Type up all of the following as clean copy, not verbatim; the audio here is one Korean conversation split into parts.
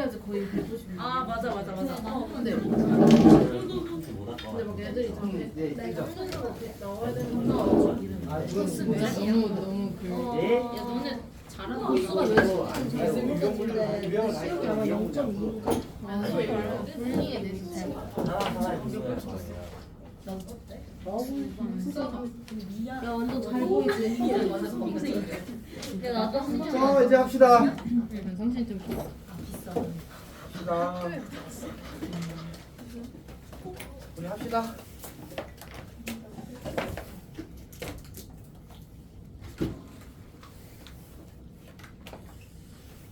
그래야지 거의 150. 아 맞아. 근데 못 막 애들이 저기 네, 내가 그죠. 나와야 되는 거 이름. 아, 이건 너무 그. 네? 야 너네 잘하는 코스가 왜 유형을 다 시험이 아마 0.2인가? 분리에 대해서 잘 봐. 하나 있어요. 야 완전 잘 보이지? 야 나도 한 번. 자, 이제 합시다. 성신 좀 비싸. 합시다. 우리 합시다.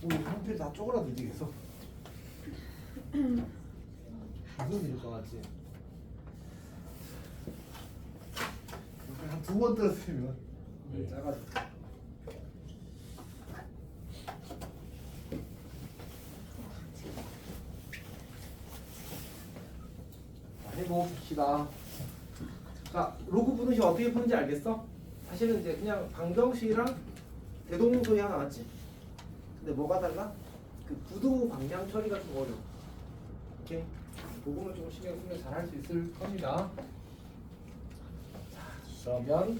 우리 형필 다 쪼그라들지 계속. 무슨 일일 것 같지? 한 두 번 들었으면 작아졌어. 해봅시다. 자, 로그 푸는 식 어떻게 푸는지 알겠어? 사실은 이제 그냥 방정식이랑 대동소이 하나 나왔지. 근데 뭐가 달라? 그 부도 방향 처리가 좀 어려워. 오케이? 그거는 좀 신경 쓰면 잘 할 수 있을 겁니다. 자, 그러면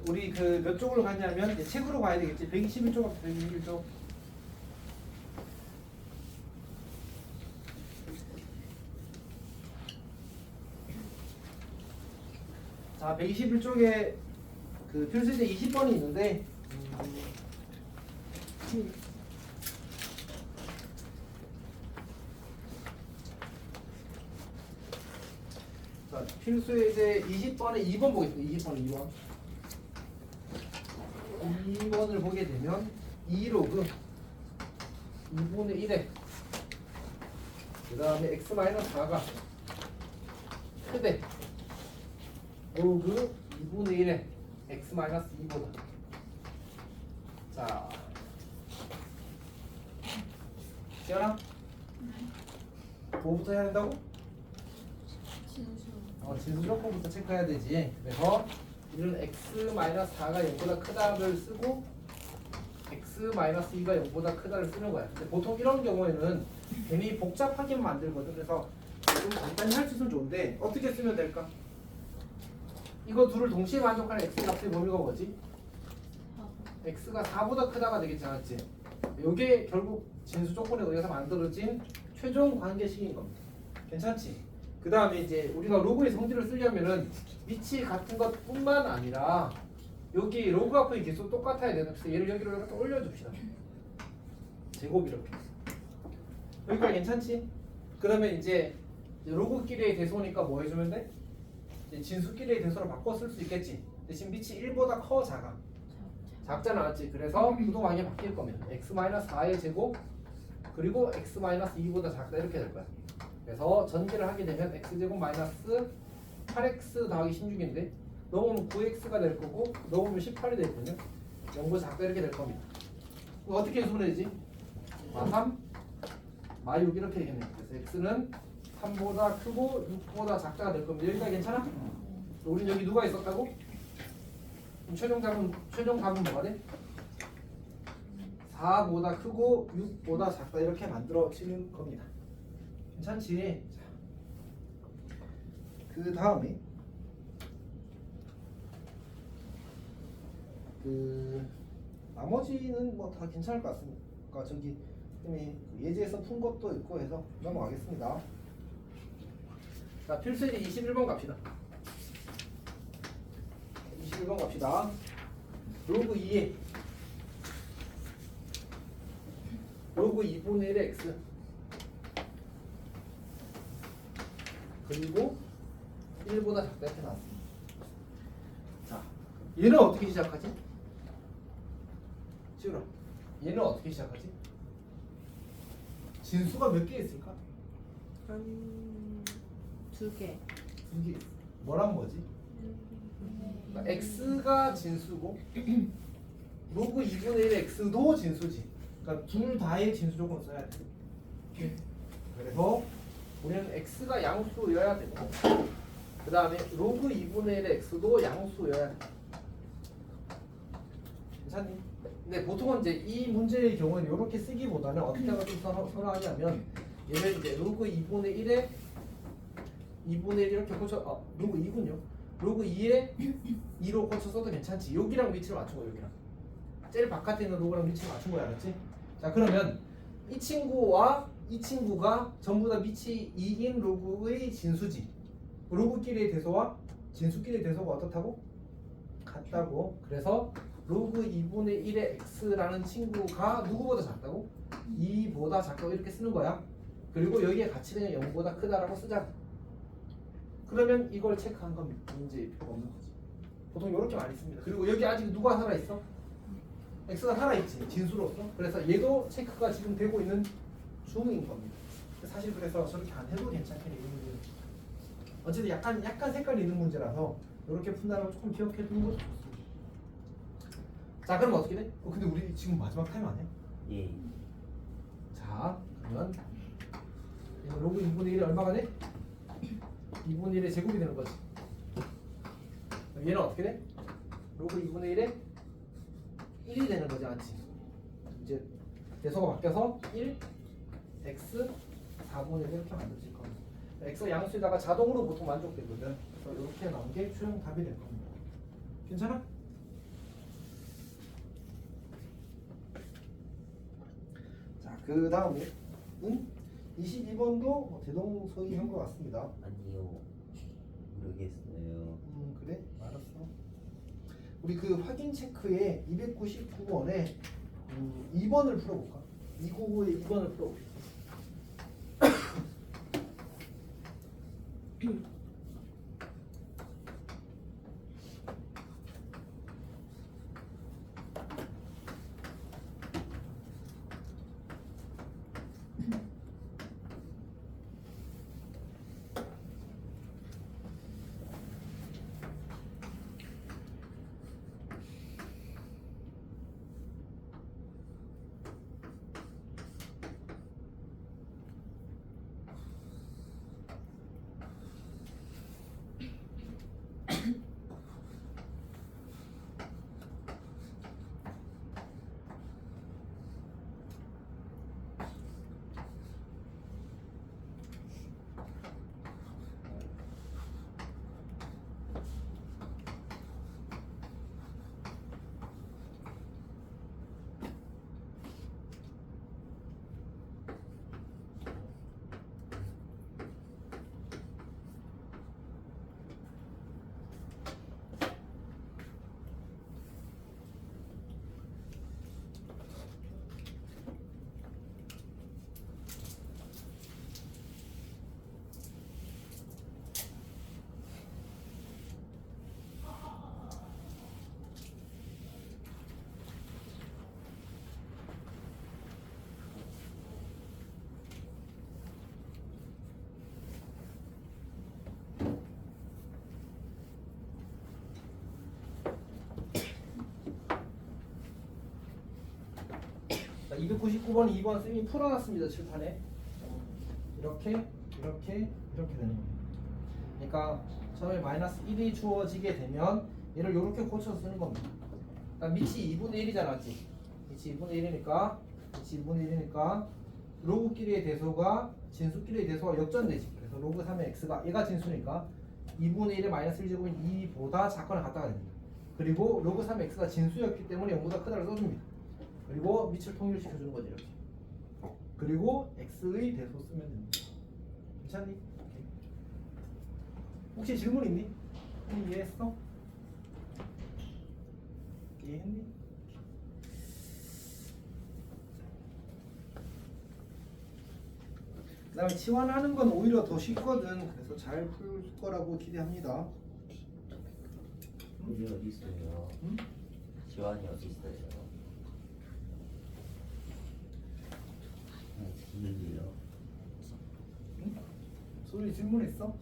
우리 그 몇 쪽으로 갔냐면 이제 책으로 가야 되겠지. 121쪽 앞에 121쪽. 자, 121쪽에 그 필수제 20번이 있는데 자, 필수제 20번에 2번 보겠습니다. 2번 2번을 보게 되면 2로그 2분의 1에 그 다음에 x-4가 크대 로그 2분의 1에 x-2보다. 자, 시연아? 뭐부터 해야 된다고? 진수 조건부터 체크해야 되지. 그래서 이런 x-4가 0보다 크다를 쓰고 x-2가 0보다 크다를 쓰는 거야. 근데 보통 이런 경우에는 괜히 복잡하게 만들거든. 그래서 좀 간단히 할 수 있으면 좋은데 어떻게 쓰면 될까? 이거 둘을 동시에 만족하는 x 값의 범위가 뭐지? x가 4보다 크다가 되겠지 않았지? 이게 결국 진수 조건에 의해서 만들어진 최종 관계식인 겁니다. 괜찮지? 그 다음에 이제 우리가 로그의 성질을 쓰려면은 위치 같은 것뿐만 아니라 여기 로그 앞의 개수 똑같아야 되는. 그래서 얘를 여기로 이렇게 올려줍시다. 제곱 이렇게. 여기까지 괜찮지? 그러면 이제 로그끼리의 대소니까 뭐 해주면 돼? 이제 진수끼리의 대소로 바꿔 쓸 수 있겠지. 대신 밑이 1보다 커 작아? 작잖아, 맞지? 그래서 부동항이 바뀔 겁니다. x-4의 제곱 그리고 x-2보다 작다 이렇게 될 거야. 그래서 전개를 하게 되면 x제곱 마이너스 8x 더하기 16인데 넣으면 9x가 될 거고 넣으면 18이 되거든요. 0보다 작다 이렇게 될 겁니다. 어떻게 해주면 되지? 3, 6 이렇게 되겠네요. 그래서 x는 3보다 크고 6보다 작다가 될 겁니다. 여기까지 괜찮아? 우린 여기 누가 있었다고? 그럼 최종 답은 뭐가 돼? 4보다 크고 6보다 작다 이렇게 만들어지는 겁니다. 괜찮지? 그 다음에 그 나머지는 뭐 다 괜찮을 것 같습니다. 저기 이미 예제에서 푼 것도 있고 해서 넘어가겠습니다. 자, 필수제 21번 갑시다. 21번 갑시다. 로그 2에 로그 2분의 1의 x 그리고 1보다 작다 이렇게 나왔습니다. 자, 얘는 어떻게 시작하지? 지우라, 얘는 어떻게 시작하지? 진수가 몇 개 있을까? 두 개. 2개. 뭐란 뭐지? 그러니까 x가 진수고 로그 2분의 1 x도 진수지. 그러니까 둘 다의 진수 조건을 써야 돼. 그래서 우리는 x가 양수여야 되고 그 다음에 로그 2분의 1 x도 양수여야 돼. 괜찮니? 근데 보통은 이제 이 문제의 경우에는 이렇게 쓰기보다는 어떻게 하면 좀 선호하냐면 얘를 이제 로그 2분의 1에 2분의 1 이렇게 고쳐 로그 2군요. 로그 2에 2로 고쳐 써도 괜찮지. 여기랑 위치를 맞춘 거야. 여기랑 제일 바깥에 있는 로그랑 위치를 맞춘 거야. 알았지? 자 그러면 이 친구와 이 친구가 전부 다 밑이 2인 로그의 진수지. 로그끼리의 대소와 진수끼리의 대소가 어떻다고? 같다고. 그래서 로그 2분의 1의 x라는 친구가 누구보다 작다고? 2보다 작다고 이렇게 쓰는 거야. 그리고 여기에 가치는 0보다 크다라고 쓰자. 그러면 이걸 체크한 건 문제 필요가 없는 거지. 보통 이렇게 많이 씁니다. 그리고 여기 아직 누가 살아있어? x가 살아있지. 진수로서. 그래서 얘도 체크가 지금 되고 있는 중인 겁니다. 사실 그래서 저렇게 안 해도 괜찮겠네. 이 문제는. 어쨌든 약간 색깔이 있는 문제라서 이렇게 푼다는 걸 조금 기억해 두는 것도 좋습니다. 자 그럼 어떻게 돼? 근데 우리 지금 마지막 타임 아니야? 예. 자 그러면 로그 2분의 1이 얼마가 돼? 2분의 1의 제곱이 되는 거지. 그럼 얘는 어떻게 돼? 로그 2분의 1에 1이 되는 거지, 맞지? 이제 대소가 바뀌어서 1, x 4분의 1 이렇게 만들어질 겁니다. x 양수에다가 자동으로 보통 만족되거든. 그래서 이렇게 나온 게 최종 답이 될 겁니다. 괜찮아? 자, 그 다음에 22번도 대동소이한 것 같습니다. 아니요. 모르겠어요. 그래? 알았어. 우리 그 확인 체크에 299번에 2번을 풀어볼까? 299에 2번을 풀어볼까? 자, 299번 2번 쌤이 풀어놨습니다. 칠판에 이렇게 되는 겁니다. 그러니까 처음에 마이너스 1이 주어지게 되면 얘를 이렇게 고쳐서 쓰는 겁니다. 그러니까 밑이 2분의 1이잖아, 맞지? 밑이 2분의 1이니까 로그끼리의 대소가 진수끼리의 대소가 역전되지. 그래서 로그 3의 x가 얘가 진수니까 2분의 1의 마이너스 1제곱인 2보다 작거나 같다가 됩니다. 그리고 로그 3의 x가 진수였기 때문에 0보다 크다를 써줍니다. 그리고 밑을 통일시켜주는 거지 이렇게. 그리고 x의 대소 쓰면 됩니다. 괜찮니? 오케이. 혹시 질문 있니? 이해했어? 이해했니? 그 다음에 치환하는 건 오히려 더 쉽거든. 그래서 잘 풀 거라고 기대합니다. 우리 어디 있어요? 응? 지환이 어디 있어요? 들리요. 응? 소리 질문했어?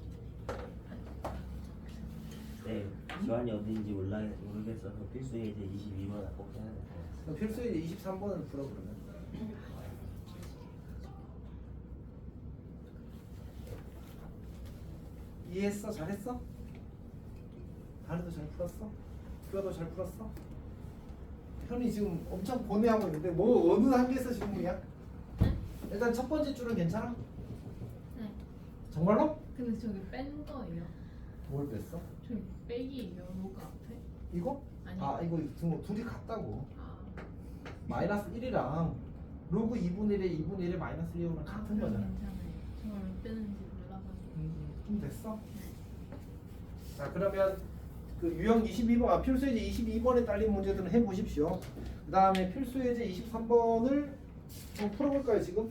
네, 지환이 어딘지 모르겠어서 필수에 이제 22번 꼭 해야 될 것 같아요. 그럼 필수에 23번을 풀어 그러면. 이해했어? 잘했어? 다리도 잘 풀었어? 뼈도 잘 풀었어? 현이 지금 엄청 고뇌하고 있는데 뭐 어느 단계에서 질문이야? 일단 첫 번째 줄은 괜찮아? 네. 정말로? 근데 저기 뺀 거예요. 뭘 뺐어? 저기 빼기예요. 로그 앞에? 이거? 아니. 아 이거 둘이 같다고. 아. 마이너스 1이랑 로그 2분의 1에 2분의 1에 마이너스 1이랑 같은 그럼 거잖아. 괜찮아요. 정말 왜 빼는지 몰라가지고. 좀 됐어? 자 그러면 그 유형 22번 필수예제 22번에 딸린 문제들은 해보십시오. 그 다음에 필수예제 23번을 좀 풀어볼까요 지금?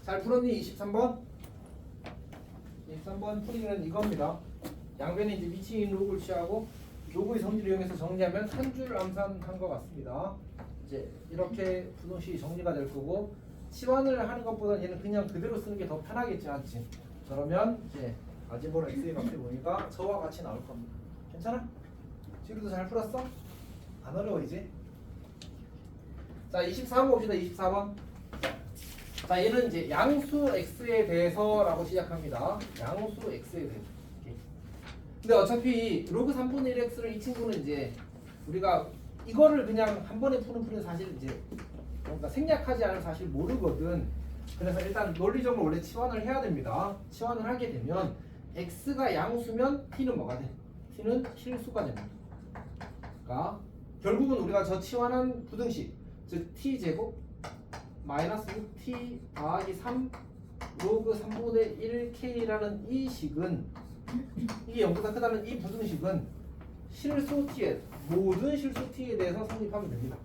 잘 풀었니? 23번? 23번 풀이는 이겁니다. 양변에 이제 미치인 로그를 취하고 로그의 성질을 이용해서 정리하면 한 줄 암산한 것 같습니다. 이제 이렇게 분홍식이 정리가 될 거고 치환을 하는 것보다는 얘는 그냥 그대로 쓰는 게 더 편하겠지 않지? 그러면 이제 아지모로 x의 값을 보니까 저와 같이 나올 겁니다. 괜찮아? 지금도 잘 풀었어? 안 어려워이지? 자 24번 봅시다. 24번. 자 얘는 이제 양수 x에 대해서라고 시작합니다. 양수 x에 대해서. 근데 어차피 로그 3분의 1x를 이 친구는 이제 우리가 이거를 그냥 한 번에 푸는 풀은 사실 이제 뭔가 생략하지 않은 사실 모르거든. 그래서 일단 논리적으로 원래 치환을 해야 됩니다. 치환을 하게 되면 x가 양수면 t는 뭐가 돼? t는 실수가 됩니다. 그러니까 결국은 우리가 저 치환한 부등식 즉 t제곱 마이너스 6t 더하기 3 로그 3분의 1k라는 이 식은 이게 0보다 크다는 이 부등식은 실수 t에 모든 실수 t에 대해서 성립하면 됩니다.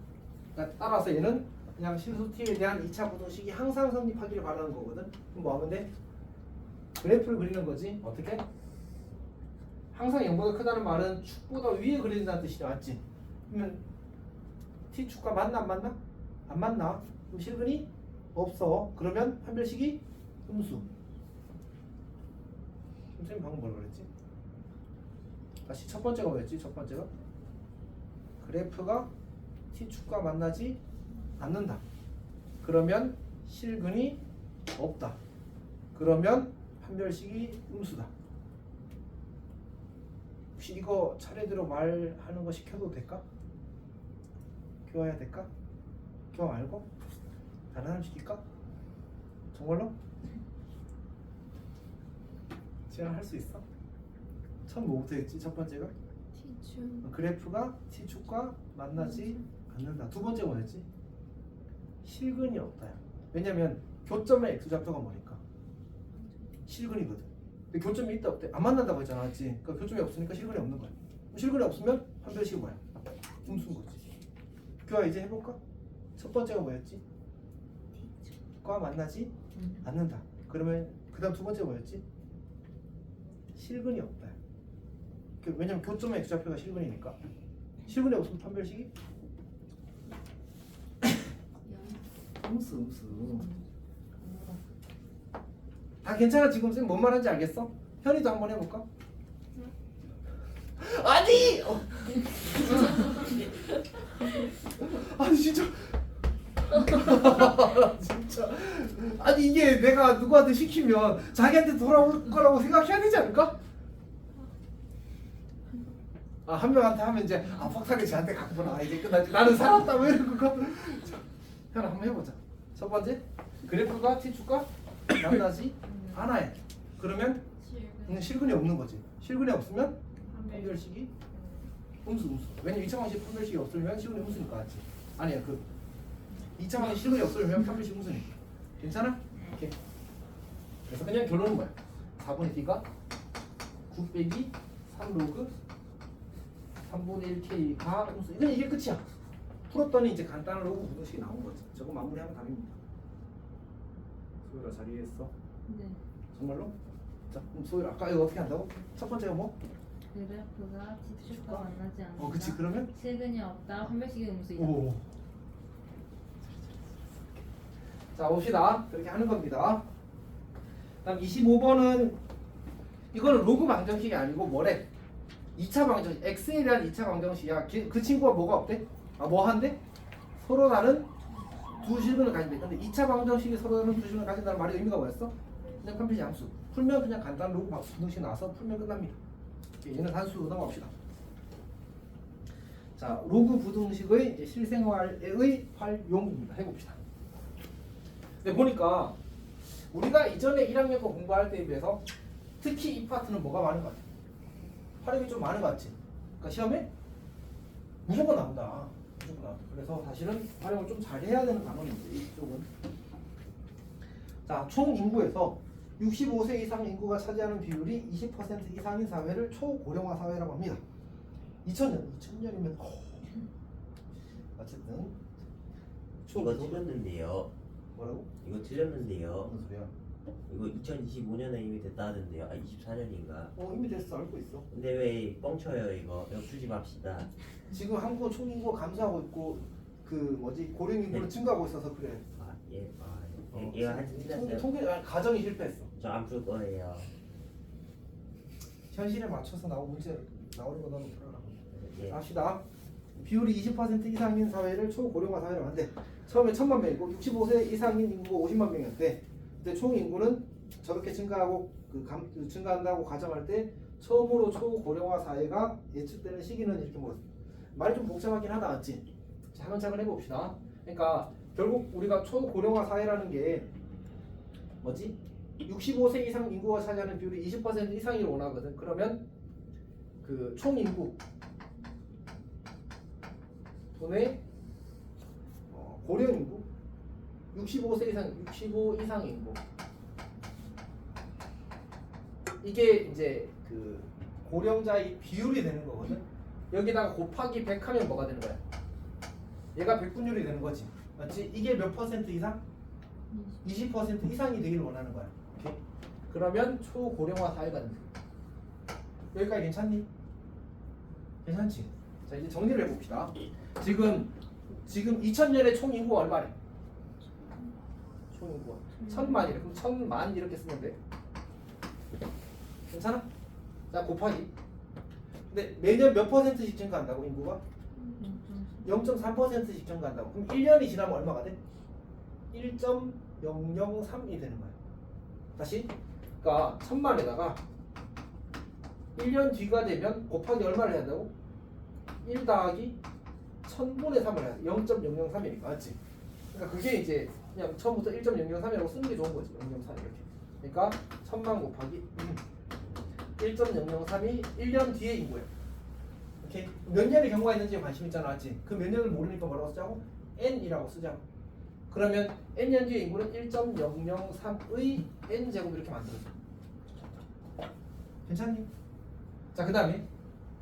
그러니까 따라서 얘는 그냥 실수 t에 대한 2차 부등식이 항상 성립하기를 바라는 거거든. 그럼 뭐 하면 돼? 그래프를 그리는 거지. 어떻게? 항상 0보다 크다는 말은 축보다 위에 그려진다는 뜻이지 맞지? 그러면 t축과 맞나 안 맞나? 안 맞나? 그럼 실근이 없어. 그러면 판별식이 음수. 선생님 방금 뭐라 그랬지? 다시 첫 번째가 뭐였지? 첫 번째가 그래프가 t축과 만나지 않는다. 그러면 실근이 없다. 그러면 판별식이 음수다. 혹시 이거 차례대로 말하는 거 시켜도 될까? 교화해야 될까? 교화 말고? 다른 사람 시킬까? 정말로? 지금 할 수 있어? 처음 뭐부터 했지? 첫 번째가? T축. 그래프가 t축과 만나지 않는다. 두 번째 뭐였지? 실근이 없다. 왜냐면 교점의 x좌표가 뭐니까? 실근이거든. 근데 교점이 있다 없대? 안 만난다고 했잖아, 맞지? 그러니까 교점이 없으니까 실근이 없는 거야. 실근이 없으면 판별식이 뭐야? 음수인 거지. 교화 이제 해볼까? 첫 번째가 뭐였지? 과 만나지 않는다. 그러면 그 다음 두 번째 뭐였지? 실근이 없다. 왜냐면 교점의 x좌표가 실근이니까. 실근이 없으면 판별식이 음수. 다 괜찮아. 지금 쌤 뭔 말하는지 알겠어? 현이도 한번 해볼까? 아니! 아니 진짜 진짜 아니 이게 내가 누구한테 시키면 자기한테 돌아올 거라고 생각해야 되지 않을까? 아 한 명한테 하면 이제 아 폭탄이 쟤한테 갔구나 이제 끝났지 나는 살았다 왜 이러고 현아 한번 해보자. 첫 번째 그래프가 t축과 만나지 않아요. 그러면 실근이 없는 거지. 실근이 없으면 판별식이 음수. 왜냐면 2차 방식 판별식이 없으면 실근이 음수니까 맞지? 아니야 그 2차 방식 실근이 없으면 판별식 음수니까 괜찮아? 오케이. 그래서 그냥 결론은 뭐야? 4분의 t가 9 빼기 3 로그 3분의 1k가 음수. 이게 끝이야. 풀었더니 이제 간단한 로그 부등식이 나온 거지. 저거 마무리하면 답입니다. 소율아 잘 이해했어? 네. 정말로? 자 그럼 소율 아까 이거 어떻게 한다고? 첫 번째가 뭐? 그래프가 t축과 만나지 않는다. 그치 그러면? 실근이 없다. 판별식이 음수이다. 오. 자 봅시다. 그렇게 하는 겁니다. 다음 25번은 이거는 로그 방정식이 아니고 뭐래? 2차 방정식 x에 대한 2차 방정식이야. 그 친구가 뭐가 없대? 뭐 한대? 서로 다른 두 실근을 가진대. 근데 2차 방정식이 서로 다른 두 실근을 가진다는 말의 의미가 뭐였어? 그냥 판별식 함수. 풀면 그냥 간단한 로그 방정식 나와서 풀면 끝납니다. 얘는 단수 넘어갑시다. 자 로그 부등식의 이제 실생활의 활용입니다. 해봅시다. 근데 보니까 우리가 이전에 1학년 거 공부할 때에 비해서 특히 이 파트는 뭐가 많은 것 같아? 활용이 좀 많은 것 같지? 그러니까 시험에 무조건 나온다. 무조건 나온다. 그래서 사실은 활용을 좀 잘해야 되는 단원인데 이쪽은. 자, 총 인구에서 65세 이상 인구가 차지하는 비율이 20% 이상인 사회를 초고령화 사회라고 합니다. 2000년이면 어쨌든 이거 틀렸는데요. 뭐라고? 이거 틀렸는데요. 무슨 소리야? 이거 2025년에 이미 됐다 하던데요. 아 24년인가? 이미 됐어. 알고 있어. 근데 왜 뻥쳐요 이거? 이거 풀지 맙시다. 지금 한국 총인구 감소하고 있고 그 뭐지 고령 인구를 증가하고 있어서 그래. 아 예. 얘가 하여튼 틀렸어요. 통계 가정이 실패했어. 저 안 풀 거예요. 현실에 맞춰서 문제 나오는 거 너는 풀어라고. 예. 합시다. 비율이 20% 이상인 사회를 초고령화 사회라고 하는데 처음에 1000만 명이고 65세 이상인 인구가 50만 명이었대. 근데 총 인구는 저렇게 증가하고 증가한다고 가정할 때 처음으로 초고령화 사회가 예측되는 시기는 이렇게 말이 좀 복잡하긴 하다 맞지? 자, 차근차근 해봅시다. 그러니까 결국 우리가 초고령화 사회라는 게 뭐지? 65세 이상 인구가 차지하는 비율이 20% 이상을 원하거든. 그러면 그 총 인구 분의 고령 인구 65세 이상 65 이상 인구 이게 이제 그 고령자의 비율이 되는 거거든. 여기다가 곱하기 100 하면 뭐가 되는 거야? 얘가 100분율이 되는 거지. 맞지? 이게 몇 퍼센트 이상? 20% 이상이 되기를 원하는 거야. 오케이? 그러면 초고령화 사회가 된다. 여기까지 괜찮니? 괜찮지? 자 이제 정리를 해봅시다. 지금 2000년에 총 인구가 얼마래? 총 인구가 1000만이래. 그럼 1000만 이렇게 쓰면 돼. 괜찮아? 자 곱하기. 근데 매년 몇 퍼센트씩 증가한다고 인구가? 0.3%씩 증가한다고. 그럼 1년이 지나면 얼마가 돼? 1.003이 되는 거야. 다시. 그러니까 1000만에다가 1년 뒤가 되면 곱하기 얼마를 해야 한다고? 1 더하기 1000분의 3을 해야 돼. 0.003이니까 맞지? 그러니까 그게 이제 그냥 처음부터 1.003이라고 쓰는 게 좋은 거지. 003 이렇게. 그러니까 1000만 곱하기 1.003이 1년 뒤의 인구예요. 오케이? 몇 년의 경우가 있는지에 관심 있잖아, 맞지? 그 몇 년을 모르니까 뭐라고 쓰자고? n이라고 쓰자고. 그러면 n년 뒤의 인구는 1.003의 n제곱 이렇게 만들어줘. 괜찮니? 자, 그 다음에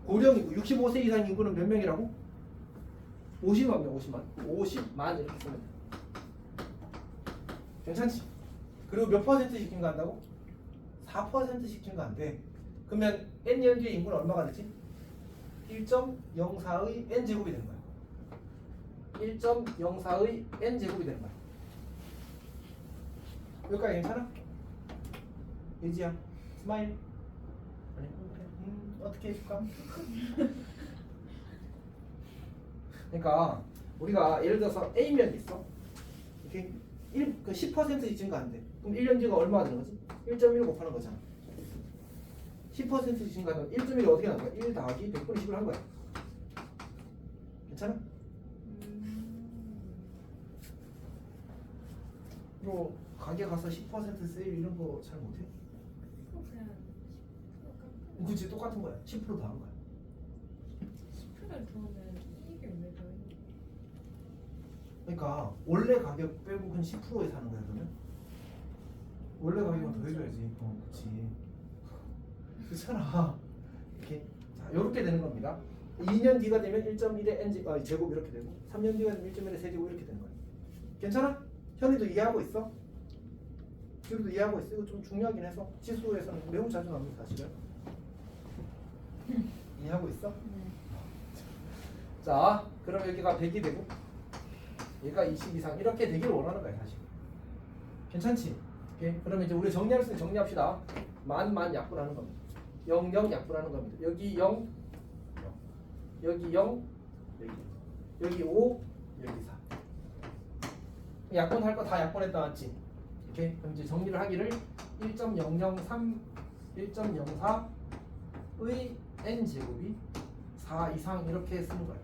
고령 인구 65세 이상 인구는 몇 명이라고? 50만 명, 50만 이렇게 쓰면 돼. 괜찮지? 그리고 몇 퍼센트씩 증가한다고? 4%씩 증가한대. 그러면 n년 뒤의 인구는 얼마가 되지? 1.04의 n제곱이 되는 거야. 1.04의 n제곱이 되는 거야. 여기까지 괜찮아? 예지야 스마일. 아니 어떻게 해줄까? 그러니까 우리가 예를 들어서 A면 있어. 이렇게 10% 증가한대. 그럼 1년 뒤가 얼마가 되는 거지? 1.1 곱하는 거잖아. 10% 증가하면 1.1이 어떻게 나는 거야? 1 더하기 100분의 10을 한 거야. 괜찮아? 뭐 가게 가서 10% 세일 이런 거 잘 못해? 그냥 그치 똑같은 거야. 10% 더한 거야. 10%를 더하면 이익이 왜 더해? 그러니까 원래 가격 빼고 그냥 10%에 사는 거야 그러면? 원래 가격은 더 해줘야지. 그치. 그렇잖아. 이렇게 자 이렇게 되는 겁니다. 2년 뒤가 되면 1.1의 n 제곱 이렇게 되고 3년 뒤가 되면 1.1의 세제곱 이렇게 되는 거야. 괜찮아? 현이도 이해하고 있어? 지우도 이해하고 있어? 이거 좀 중요하긴 해서 지수에서는 매우 자주 나옵니다 사실은. 이해하고 있어? 자 그럼 여기가 100이 되고 얘가 20 이상 이렇게 되기를 원하는 거야 사실. 괜찮지? 오케이. 그러면 이제 우리 정리할 수 있는 정리합시다. 만 약분하는 겁니다. 0 약분하는 겁니다. 여기 0 여기 0 여기 5 여기 4 약분할 거 다 약분했다 맞지? 이렇게 그럼 이제 정리를 하기를 1.003 1.04의 n 제곱이 4 이상 이렇게 쓰는 거예요.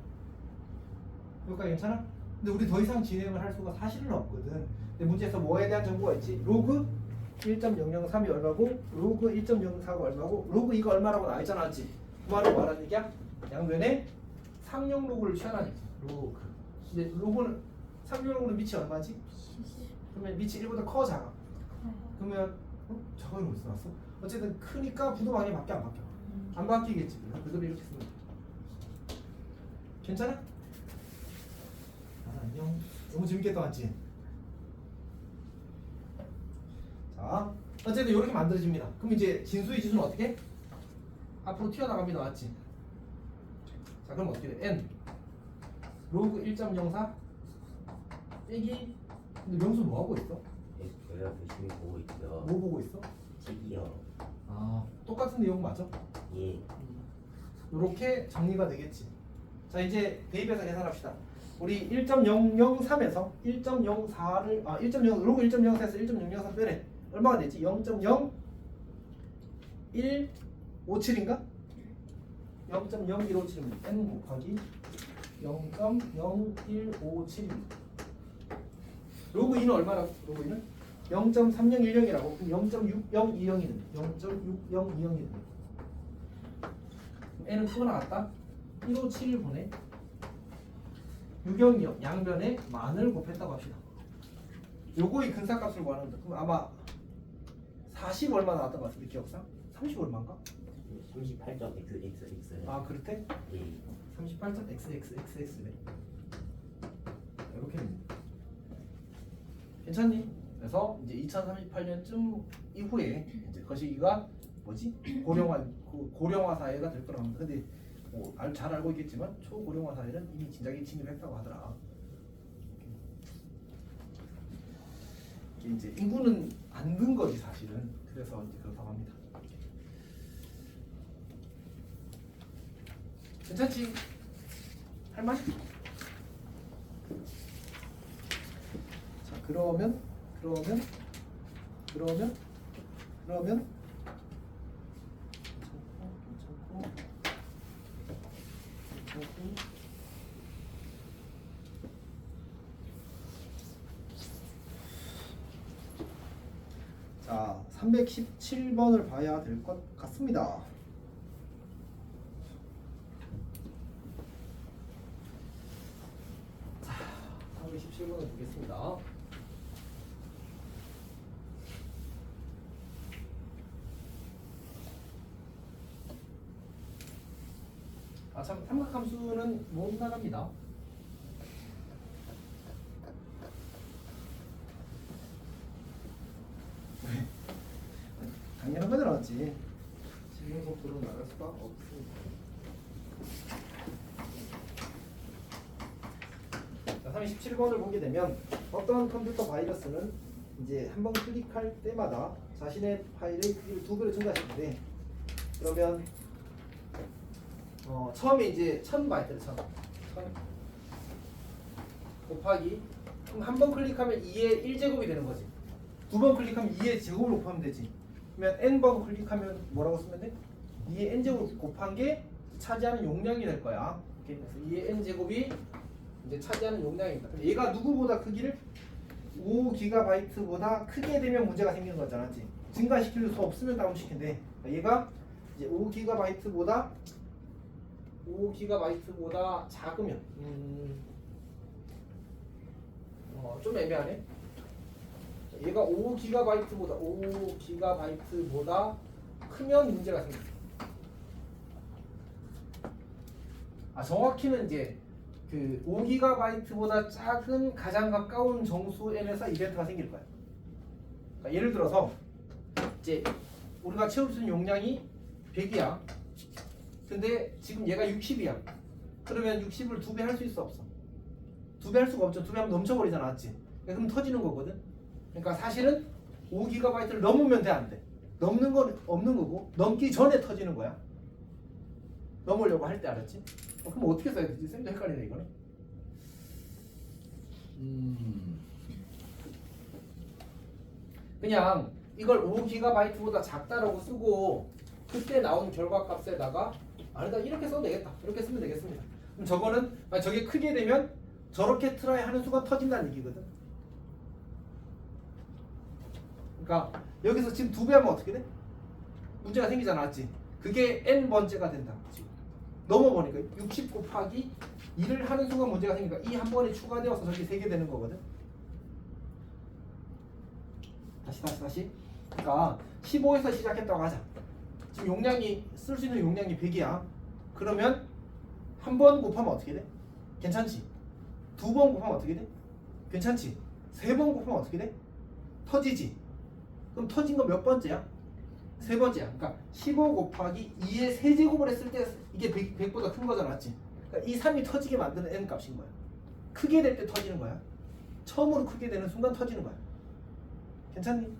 여기까지 괜찮아? 근데 우리 더 이상 진행을 할 수가 사실은 없거든. 근데 문제에서 뭐에 대한 정보가 있지? 로그 1.003이 얼마고 로그 1.04가 얼마고 로그 이거 얼마라고 나와 있잖아 맞지? 그 말은 뭐라는 얘기야? 양면에 상용 로그를 취하라는 얘기지. 로그. 근데 로그는 상용 로그는 밑이 얼마지? 그러면 밑이 1보다 커 작아? 그러면 저거 이러고 있어. 어쨌든 크니까 부도 방이 바뀌어 안 바뀌어? 안 바뀌겠지. 그대로 이렇게 쓰면 돼. 괜찮아? 안녕. 너무 재밌겠다 맞지? 자 어쨌든 이렇게 만들어집니다. 그럼 이제 진수의 지수는 어떻게? 앞으로 튀어나갑니다 맞지? 자 그럼 어떻게 돼? n 로그 1.04 빼기 근데 명수 뭐 하고 있어? 저희가 열심히 보고 있죠. 뭐 보고 있어? 책이요. 아 똑같은 내용 맞아? 예. 이렇게 정리가 되겠지. 자 이제 대입해서 계산합시다. 우리 1.003에서 1.04를 1.0 로그 1.04에서 1.003 빼래. 얼마가 되지? 0.0157인가? 0.0157입니다. n 곱하기 0.0157입니다. 로그 2는 얼마라고? 로그 2는 0.3010이라고. 그럼 0.6020이 됩니다. 0.6020이 됩니다. n은 수가 나왔다. 1571분의 602형 양변에 만을 곱했다고 합시다. 요거의 근사값을 구하는 거다. 그럼 아마 40 얼마 나왔던 것 같은데 기억상? 30 얼마인가? 38.xxx. 아 그렇대? 예. 38.xxxx네. 이렇게 됩니다. 괜찮니? 그래서 이제 2038년쯤 이후에 이제 거시기가 뭐지? 고령화 사회가 될 거라고 합니다. 근데 뭐 잘 알고 있겠지만 초고령화 사회는 이미 진작에 침입했다고 하더라. 이제 인구는 안 는 거지 사실은. 그래서 이제 그렇다고 합니다. 괜찮지? 할만? 자 그러면 괜찮고 자 317번을 봐야 될 것 같습니다. 자 317번을 보겠습니다. 참 삼각함수는 못 나갑니다. 당연한 거 나왔지. 지금 속도로 나갈 수가 없습니다. 자, 37번을 보게 되면 어떤 컴퓨터 바이러스는 이제 한번 클릭할 때마다 자신의 파일의 크기를 2배로 증가시키는데 그러면 처음에 이제 1000바이트를 1000 곱하기 그럼 한 번 클릭하면 2의 1제곱이 되는 거지. 두 번 클릭하면 2의 제곱을 곱하면 되지. 그러면 n번 클릭하면 뭐라고 쓰면 돼? 2의 n제곱 곱한 게 차지하는 용량이 될 거야. 그래서 2의 n제곱이 이제 차지하는 용량입니다. 그럼 얘가 누구보다 크기를 5GB보다 크게 되면 문제가 생기는 거잖아. 맞지? 증가시킬 수 없으면 다운시킨대. 얘가 이제 5GB보다 작으면 좀 애매하네. 얘가 5GB보다 크면 문제가 생깁니다. 정확히는 이제 그 5GB보다 작은 가장 가까운 정수 n에서 이벤트가 생길 거야. 그러니까 예를 들어서 이제 우리가 채울 수 있는 용량이 100이야. 근데 지금 얘가 60이야. 그러면 60을 2배 할 수 있어 없어? 2배 할 수가 없죠. 2배 하면 넘쳐버리잖아. 맞지? 그럼 터지는 거거든. 그러니까 사실은 5GB를 넘으면 돼, 안 돼? 넘는 건 없는 거고 넘기 전에 터지는 거야. 넘으려고 할 때. 알았지? 그럼 어떻게 써야 되지? 쌤도 헷갈리네 이거는. 그냥 이걸 5GB보다 작다라고 쓰고 그때 나온 결과값에다가 아니다 이렇게 써도 되겠다. 이렇게 쓰면 되겠습니다. 그럼 저거는 저게 크게 되면 저렇게 트라이 하는 순간 터진다는 얘기거든. 그러니까 여기서 지금 2배 하면 어떻게 돼? 문제가 생기잖아. 맞지? 그게 n번째가 된다. 지금 넘어보니까 60 곱하기 2를 하는 순간 문제가 생기니까 이 한 번이 추가되어서 저게 3개 되는 거거든. 다시. 그러니까 15에서 시작했다고 하자. 지금 용량이 쓸 수 있는 용량이 100이야. 그러면 한 번 곱하면 어떻게 돼? 괜찮지? 2번 곱하면 어떻게 돼? 괜찮지? 3번 곱하면 어떻게 돼? 터지지? 그럼 터진 건 몇 번째야? 3번째야. 그러니까 15 곱하기 2의 세제곱을 했을 때 이게 100보다 큰 거잖아. 맞지? 그러니까 이 3이 터지게 만드는 n 값인 거야. 크게 될 때 터지는 거야. 처음으로 크게 되는 순간 터지는 거야. 괜찮니?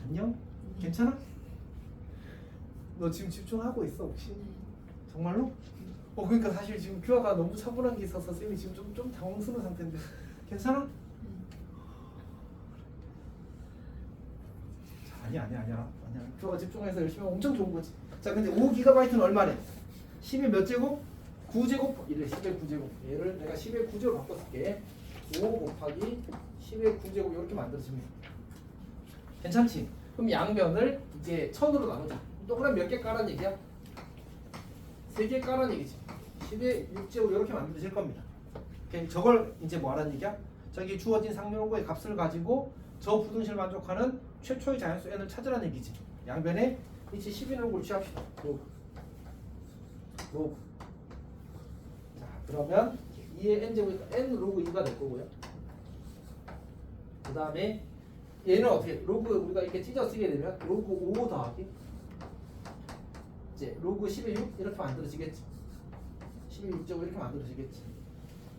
안녕? 괜찮아? 너 지금 집중하고 있어 혹시? 정말로? 그러니까 사실 지금 규아가 너무 차분한 게 있어서 쌤이 지금 좀 당황스러운 상태인데 괜찮아? 자, 아니야. 규아가 집중해서 열심히 하면 엄청 좋은 거지. 자, 근데 5GB는 얼마래? 10의 몇 제곱? 9제곱? 이래 10의 9제곱. 얘를 내가 10의 9제곱 바꿔 쓸게. 5 곱하기 10의 9제곱 이렇게 만들어집니다. 괜찮지? 그럼 양면을 이제 1000으로 나누자. 동그라미 몇 개 까란 얘기야? 3개 까란 얘기지. 10의 6제곱 이렇게 만들어질 겁니다. 저걸 이제 뭐 하라는 얘기야? 저기 주어진 상명호의 값을 가지고 저 부등식을 만족하는 최초의 자연수 n을 찾으라는 얘기지. 양변에 위치 12는 로그를 취합시다. 로그. 자, 그러면 2의 n제곱이니까 n 로그 2가 될 거고요. 그 다음에 얘는 어떻게 로그 우리가 이렇게 찢어 쓰게 되면 로그 5 더하기 이제 로그 10의 6 이렇게 만들어지겠지. 10의 6제곱 이렇게 만들어지겠지.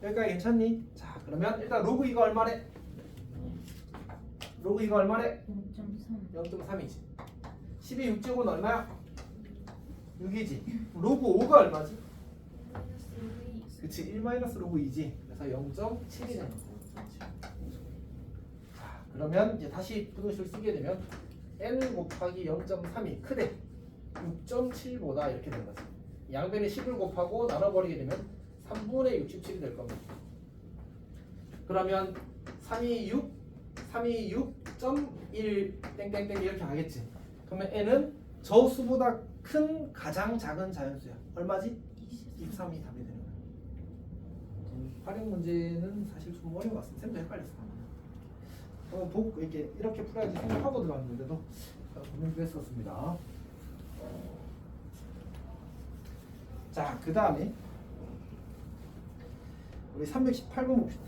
여기까지 괜찮니? 자, 그러면 일단 로그 2가 얼마래? 로그 2가 얼마래? 0.3이지. 10의 6제곱은 얼마야? 6이지. 로그 5가 얼마지? 그치, 1 로그 2지. 그래서 0.7이 되는 거고. 자, 그러면 이제 다시 부등식을 쓰게 되면 n 곱하기 0.3이 크대 6.7보다 이렇게 되는 거지. 양변에 10을 곱하고 나눠버리게 되면 3분의 67이 될 겁니다. 그러면 3이 6.1 땡땡땡 이렇게 가겠지. 그러면 n은 저 수보다 큰 가장 작은 자연수야. 얼마지? 23이 답이 되는 거야. 활용 문제는 사실 좀 어려운 것 같습니다. 쌤도 헷갈렸어. 보고 이렇게 풀어야지 생각하고 들어왔는데도 고민도 했었습니다. 자, 그 다음에 우리 318번 봅시다.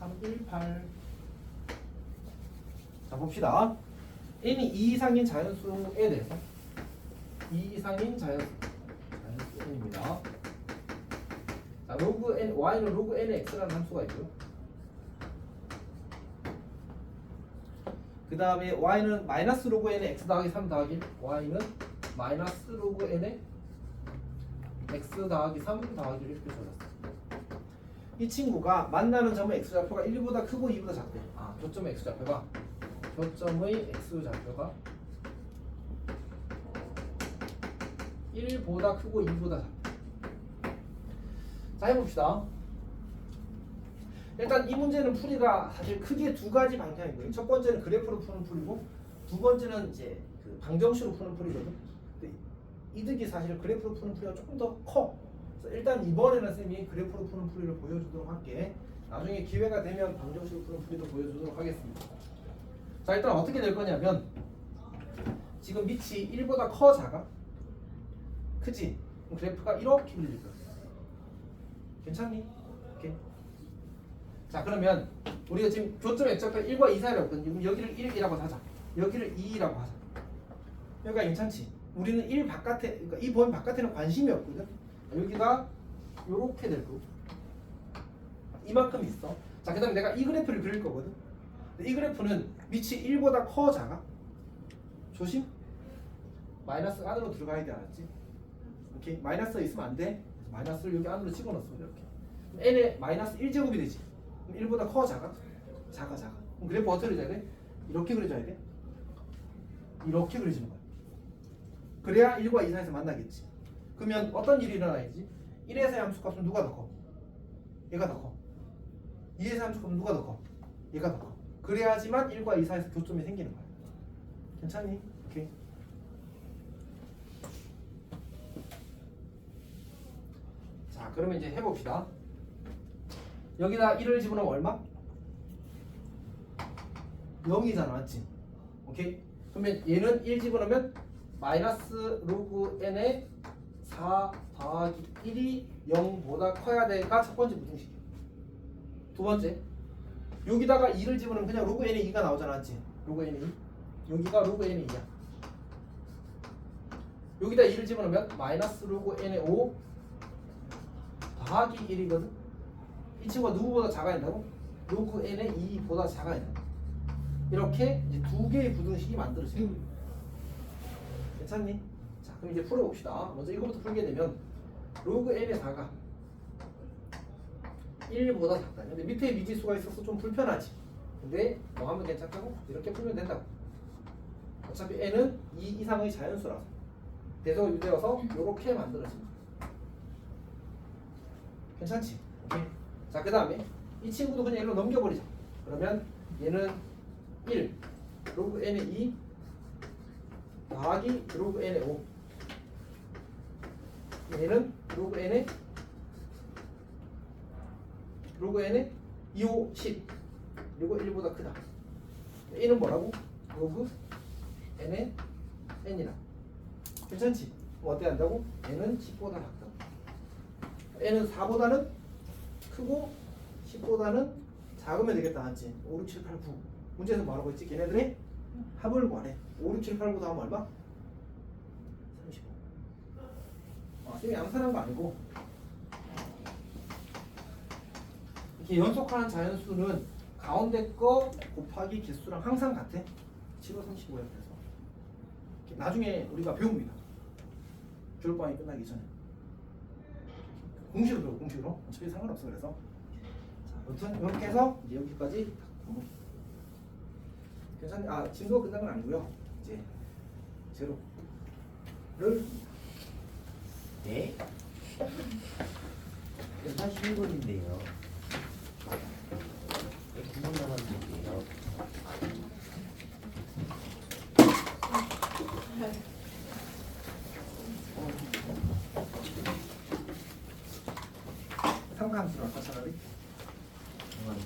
318. 자, 봅시다. n이 2 이상인 자연수에 대해서 2 이상인 자연수 n입니다. 자, 로그 n, y는 로그 n의 x라는 함수가 있고요. 그 다음에 y는 마이너스 로그 n의 x 더하기 3 더하기 y는 마이너스 로그 n의 x 더하기 3 더하기를 이렇게 적었어요. 이 친구가 만나는 점의 x좌표가 1보다 크고 2보다 작대. 아, 교점의 x좌표가 교점의 x좌표가 1보다 크고 2보다 작대. 자, 해봅시다. 일단 이 문제는 풀이가 사실 크게 두 가지 방향이고요. 첫 번째는 그래프로 푸는 풀이고, 두 번째는 이제 그 방정식으로 푸는 풀이거든. 근데 이득이 사실 그래프로 푸는 풀이가 조금 더 커. 그래서 일단 이번에는 쌤이 그래프로 푸는 풀이를 보여주도록 할게. 나중에 기회가 되면 방정식으로 푸는 풀이도 보여주도록 하겠습니다. 자, 일단 어떻게 될 거냐면 지금 밑이 1보다 커 작아? 크지? 그럼 그래프가 이렇게 그려질 거야. 괜찮니? 오케이. 자, 그러면 우리가 지금 교점 x좌표 1과 2 사이라고 했거든요. 그럼 여기를 1이라고 하자. 여기를 2라고 하자. 여기가 괜찮지? 우리는 1 바깥에, 그러니까 이 범위 바깥에는 관심이 없거든. 여기가 요렇게 될 거고 이만큼 있어. 자, 그 다음에 내가 이 그래프를 그릴 거거든. 근데 이 그래프는 밑이 1보다 커 작아? 조심. 마이너스 안으로 들어가야 돼, 알았지? 오케이. 마이너스 있으면 안 돼. 마이너스를 여기 안으로 집어넣었어. 이렇게. n의 마이너스 1제곱이 되지. 그럼 1보다 커 작아? 작아. 그럼 그래프 어떻게 그려줘야 돼? 이렇게 그려줘야 돼. 이렇게 그려지는 거야. 그래야 1과 2 사이에서 만나겠지. 그러면 어떤 일이 일어나야지? 1에서의 함수값은 누가 더 커? 얘가 더 커. 2에서의 함수값은 누가 더 커? 얘가 더 커. 그래야지만 1과 2 사이에서 교점이 생기는 거야. 괜찮니? 오케이. 자, 그러면 이제 해봅시다. 여기다 1을 집어넣으면 얼마? 0이잖아, 맞지? 오케이? 그러면 얘는 1 집어넣으면 마이너스 로그 n의 4 더하기 1이 0보다 커야 돼가 첫 번째 부등식이야. 두 번째, 여기다가 2를 집어넣으면 그냥 로그 n의 2가 나오잖아, 맞지? 로그 n의 2. 여기가 로그 n의 2야. 여기다 2를 집어넣으면 마이너스 로그 n의 5 더하기 1이거든. 이 친구가 누구보다 작아야 된다고? 로그 n의 2보다 작아야 된다. 이렇게 이제 두 개의 부등식이 만들어져요. 괜찮니? 자, 그럼 이제 풀어봅시다. 먼저 이거부터 풀게 되면 로그 n의 4가 1보다 작다. 근데 밑에 미지수가 있어서 좀 불편하지. 근데 뭐 하면 괜찮다고? 이렇게 풀면 된다고. 어차피 n은 2 이상의 자연수라서 대소가 유대여서 이렇게 만들어집니다. 괜찮지? 오케이. 자, 그 다음에 이 친구도 그냥 일로 넘겨버리자. 그러면 얘는 1 로그 n의 2 더하기 로그 n의 5. 얘는 로그 n의 2, 5, 10 그리고 1보다 크다. 얘는 뭐라고? 로그 n의 n이다. 괜찮지? 뭐 어떻게 한다고? n은 10보다 작다. n은 4보다는 크고 10보다는 작으면 되겠다. 맞지? 5, 6, 7, 8, 9 문제에서 뭐라고 했지? 걔네들의 합을 구하래. 5, 6, 7, 8, 9 다음 얼마? 35. 쌤이 암산한 거 아니고 이렇게 연속하는 자연수는 가운데 거 곱하기 개수랑 항상 같아. 7, 5, 35야. 그래서 나중에 우리가 배웁니다. 교육방이 끝나기 전에 공식으로 배워. 공식으로 어차피 상관없어. 그래서 자, 아무튼 이렇게 해서 이제 여기까지 괜찮네. 아, 진도가 끝난 건 아니고요. 이제 제로를 네? 41번인데요. 9번 남았는데요. 삼각함수로 할까 차라리? 그만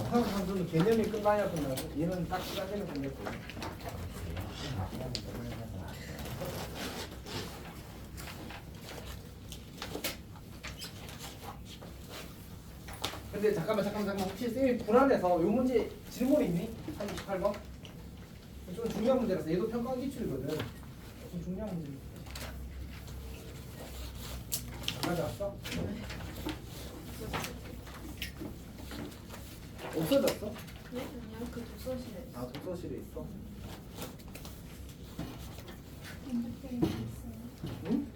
삼각함수는 개념이 끝나야 끝나고 얘는 딱 시간되면 끝낼 거예요. 근데 잠깐만 혹시 쌤이 불안해서 요 문제 질문 있니? 38번? 좀 중요한 문제라서 얘도 평가 기출이거든. 좀 중요한 문제. 가져왔어? 없어졌어? 네? 아니요 그 도서실에 아 독서실에 있어? 응?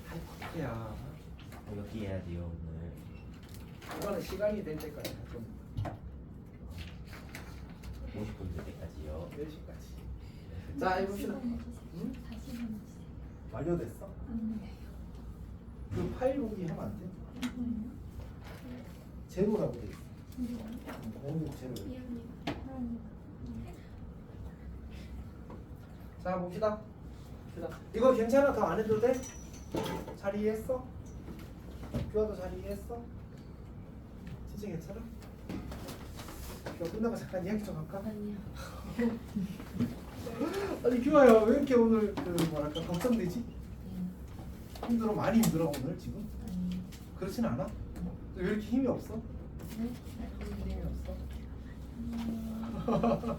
아이 야 이렇게 해야 돼요 오늘. 이거는 시간이 될 때까지 할 겁니다. 50분 될 때까지요. 10시까지. 자 해봅시다. 응? 완료됐어? 그 파일 보기 하면 안 돼? 제로라고 돼 있어. 공격 제로. 자 봅시다. 이거 괜찮아? 더 안 해도 돼? 잘 이해했어? 교화도 잘 이해했어? 진짜 괜찮아? 교화 끝나고 잠깐 이야기 좀 할까? 아니 규아야 왜 이렇게 오늘 그 뭐랄까 걱정되지? 힘들어 많이 힘들어 오늘 지금? 그렇진 않아? 왜 이렇게 힘이 없어? 힘이 없어?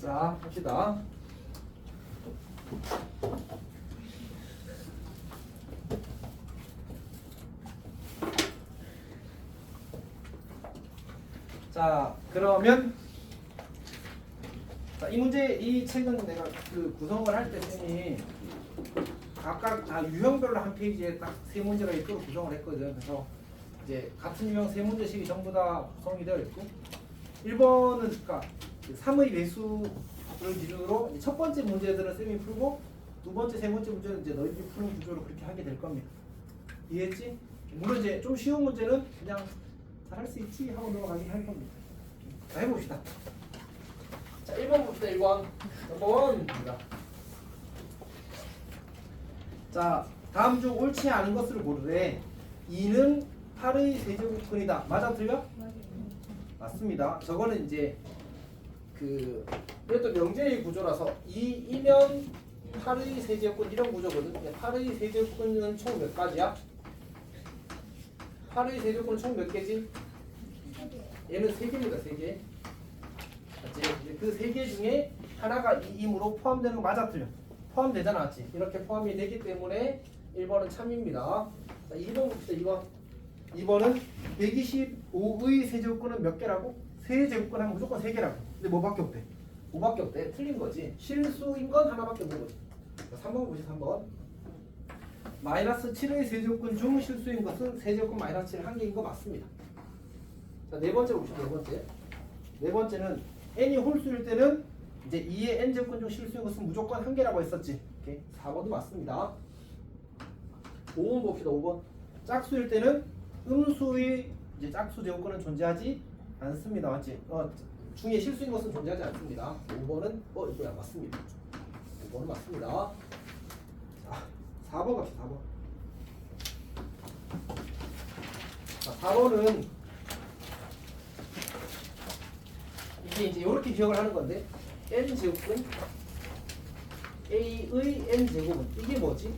자 봅시다. 자 그러면 자, 이 문제 이 책은 내가 그 구성을 할 때 쌤이 각각 다 유형별로 한 페이지에 딱 세 문제가 있도록 구성을 했거든. 그래서 이제 같은 유형 세 문제씩이 전부 다 구성이 되어 있고 1번은 그러니까 3의 배수를 기준으로 이제 첫 번째 문제들은 쌤이 풀고 두 번째, 세 번째 문제는 이제 너희들이 푸는 구조로 그렇게 하게 될 겁니다. 이해했지? 물론 이제 좀 쉬운 문제는 그냥 잘 할 수 있지 하고 넘어가긴 할 겁니다. 자 해봅시다. 자 1번 봅시다. 1번 1번입니다. 자 다음 중 옳지 않은 것을 고르래. 2는 8의 세제곱근이다. 맞아 틀려? 맞습니다. 저거는 이제 그 이것도 명제의 구조라서 2이면 8의 세제곱근 이런 구조거든. 8의 세제곱근은 총 몇 가지야? 8의 세제곱근은 총 몇 개지? 얘는 3개입니다. 3개. 맞지? 그 3개 중에 하나가 2이므로 포함되는 거 맞아 틀려? 포함되잖아. 맞지? 이렇게 포함이 되기 때문에 1번은 참입니다. 자, 2번 봅시다. 2번. 2번은 125의 세제곱근은 몇 개라고? 세제곱근 하면 무조건 3개라고. 근데 뭐밖에 없대? 5밖에 없대. 틀린 거지. 실수인 건 하나밖에 없는 거지. 자, 3번 보시죠. 3번. 마이너스 7의 세제곱근 중 실수인 것은 세제곱근 마이너스 7 한 개인 거 맞습니다. 자, 네 번째 봅시다. 네 번째. 네 번째는 n이 홀수일 때는 이제 2의 n 제곱근 중 실수인 것은 무조건 한 개라고 했었지. 오케이. 4번도 맞습니다. 5번 봅시다. 5번. 짝수일 때는 음수의 이제 짝수 제곱근은 존재하지 않습니다. 맞지? 중에 실수인 것은 존재하지 않습니다. 5번은 이거야 맞습니다. 5번은 맞습니다. 자, 4번 갑시다. 4번. 자, 4번은 이게 이제 이렇게 기억을 하는 건데 n 제곱근 a의 n 제곱은 이게 뭐지?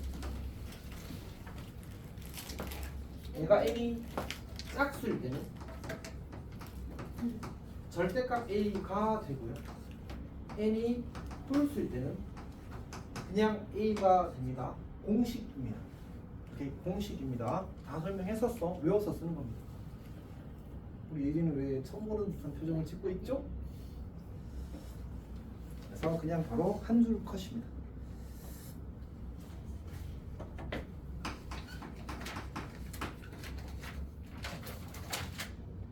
얘가 n이 짝수일 때는 절대값 a가 되고요. n이 홀수일 때는 그냥 a가 됩니다. 공식입니다. 오케이, 공식입니다. 다 설명했었어. 외워서 쓰는 겁니다. 우리 예린은 왜 처음 보는 듯한 표정을 짓고 있죠? 그래서 그냥 바로 한 줄 컷입니다.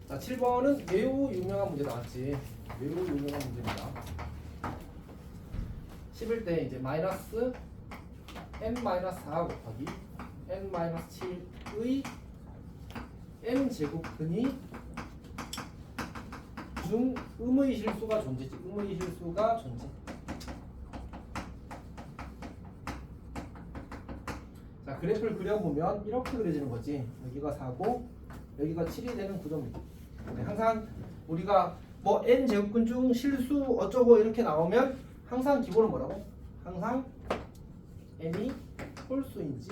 자, 7번은 매우 유명한 문제 나왔지. 매우 유명한 문제입니다. 11대 이제 마이너스 n-4 곱하기 n-7의 n 제곱근이 중 음의 실수가 존재지. 음의 실수가 존재. 자, 그래프를 그려보면 이렇게 그려지는 거지. 여기가 4고 여기가 7이 되는 구조입니다. 네, 항상 우리가 뭐 n 제곱근 중 실수 어쩌고 이렇게 나오면 항상 기본은 뭐라고? 항상 n이 홀수인지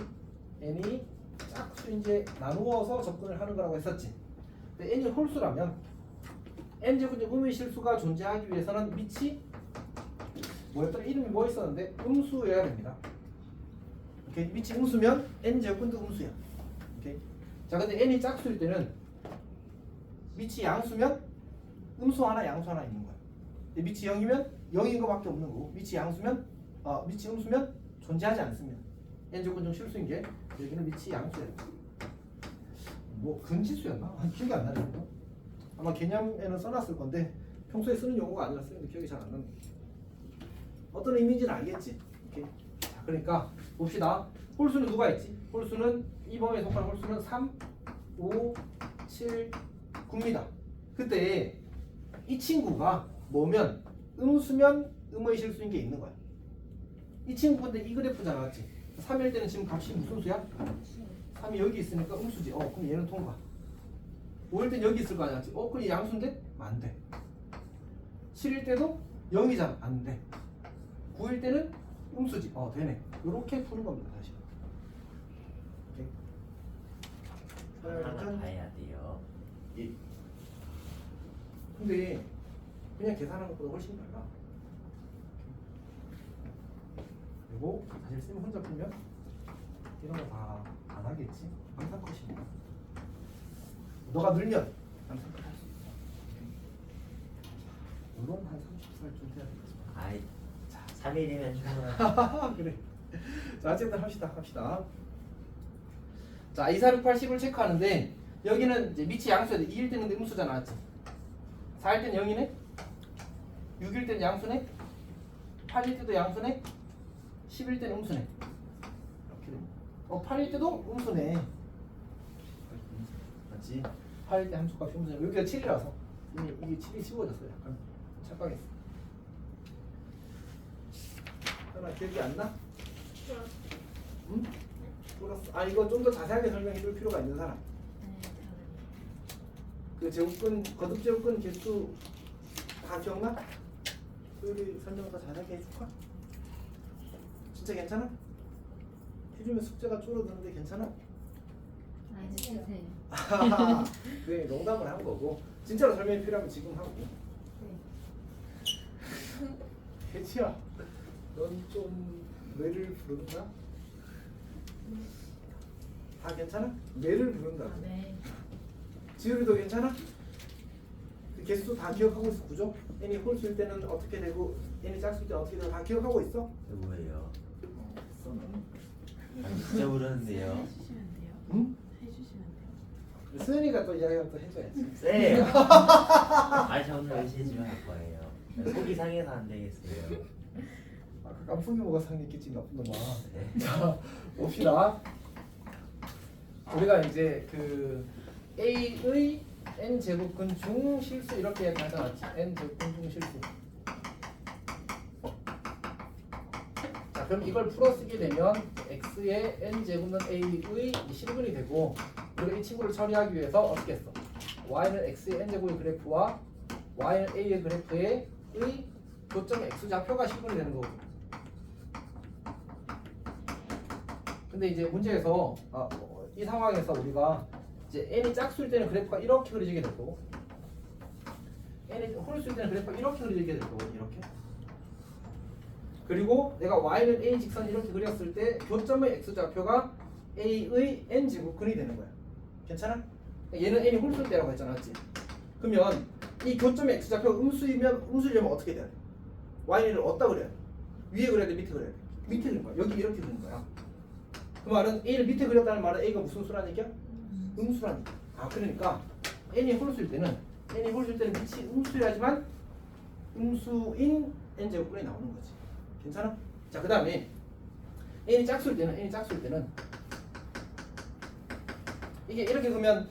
n이 짝수인지 나누어서 접근을 하는 거라고 했었지. 근데 n이 홀수라면 n 제곱근 중 음의 실수가 존재하기 위해서는 밑이 뭐였더라? 이름이 뭐 있었는데 음수여야 됩니다. 오케이? 밑이 음수면 n 제곱근도 음수야. 오케이? 자, 근데 n이 짝수일 때는 밑이 양수면 음수 하나, 양수 하나 있는 거야. 근데 밑이 0이면 0인 거밖에 없는 거고, 밑이 양수면 밑이 음수면 존재하지 않습니다. n 제곱은 좀 실수인 게 여기는 밑이 양수야. 뭐 근지수였나? 기억이 안 나네. 아마 개념에는 써놨을 건데 평소에 쓰는 용어가 아니라 쓰는데 기억이 잘 안 나네. 어떤 의미인지는 알겠지. 오케이. 자, 그러니까 봅시다. 홀수는 누가 있지? 홀수는 이 범위에 속하는 홀수는 3, 5, 7, 9입니다. 그때 이 친구가 뭐면 음수면 음의 실수인 게 있는 거야. 이 친구인데 이 그래프잖아, 맞지? 3일 때는 지금 값이 무슨 수야? 3이 여기 있으니까 음수지. 그럼 얘는 통과. 5일 땐 여기 있을 거 아니야? 그럼 얘 양수인데? 안 돼. 7일 때도 0이잖아. 안 돼. 9일 때는 음수지. 되네. 이렇게 푸는 겁니다, 다시. 오케이. 하나 봐야 돼요. 예. 근데 그냥 계산하는 것보다 훨씬 달라. 그리고 사실 쌤 혼자 풀면 이런 거 다 안 하겠지. 항상 컷이니까. 너가 늘면 항상 컷 할 수 있어. 물론 한 30살 좀 돼야 되겠지만. 아이, 자, 3일이면 충분하다. 그래. 자, 어쨌든 합시다. 자, 2, 4, 6, 8, 10을 체크하는데 여기는 이제 밑이 양수야 돼. 2일 때는 음수잖아, 맞지? 4일 때는 0이네. 6일 때는 양수네. 8일 때도 양수네. 10일 때는 음수네. 이렇게 됩니다. 8일 때도 음수네. 맞지? 8일 때 함수값이 음수네. 여기가 7이라서 이게 7이 씌워졌어요. 약간 착각했어. 하나 기억이 안 나? 응? 플러스. 이거 좀 더 자세하게 설명해 줄 필요가 있는 사람. 그 제곱근, 거듭 제곱근 개수 다 기억나? 소율이 설명 더 자세하게 해줄까? 진짜 괜찮아? 해주면 숙제가 줄어드는데 괜찮아? 이제 주세요. 그래, 농담을 한 거고 진짜로 설명이 필요하면 지금 하고. 혜지야, 넌 좀 뇌를 부른다? 다 괜찮아? 뇌를 부른다. 네. 지율이도 괜찮아? 그 개수 다 기억하고 있어, 구조? n이 홀수일 때는 어떻게 되고 n이 짝수일 때는 어떻게 되고 다 기억하고 있어? 이거 뭐예요? 써는. 진짜 모르는데요. 해주시면 돼요. 응? 해주시면 돼요. 수연이가 또 이야기를 또 해줘야지. 쎄요. 저 오늘 열심히 해주면 할 거예요. 속이 상해서 안 되겠어요. 깜풍이 뭐가 상했겠지, 나쁜 놈아. 네. 자, 봅시다. 우리가 이제 그 A의 n 제곱근 중 실수 이렇게 가져놨지. n 제곱근 중 실수. 자, 그럼 이걸 풀어쓰게 되면 x의 n 제곱은 a의 실근이 되고, 우리가 이 친구를 처리하기 위해서 어떻게 했어? y는 x의 n 제곱의 그래프와 y는 a의 그래프의 교점 x 좌표가 실근이 되는 거고. 근데 이제 문제에서 이 상황에서 우리가 이제 n이 짝수일 때는 그래프가 이렇게 그려지게 되고, n이 홀수일 때는 그래프가 이렇게 그려지게 될 거고, 이렇게. 그리고 내가 y는 a 직선 이렇게 그렸을 때 교점의 x 좌표가 a의 n 제곱근이 되는 거야. 괜찮아? 얘는 n이 홀수일 때라고 했잖아, 맞지? 그러면 이 교점의 x 좌표가 음수이려면 어떻게 돼야 돼? y를 어디다 그려야 돼? 위에 그려야 돼, 밑에 그려야 돼? 밑에 그린 거야. 여기 이렇게 그린 거야. 그 말은 a를 밑에 그렸다는 말은 a가 무슨 수라는 얘기야? 음수라는 얘기야. 그러니까 n이 홀수일 때는 밑이 음수야지만 음수인 n 제곱근이 나오는 거지. 괜찮아? 자, 그 다음에 n이 짝수일 때는 이게 이렇게 그러면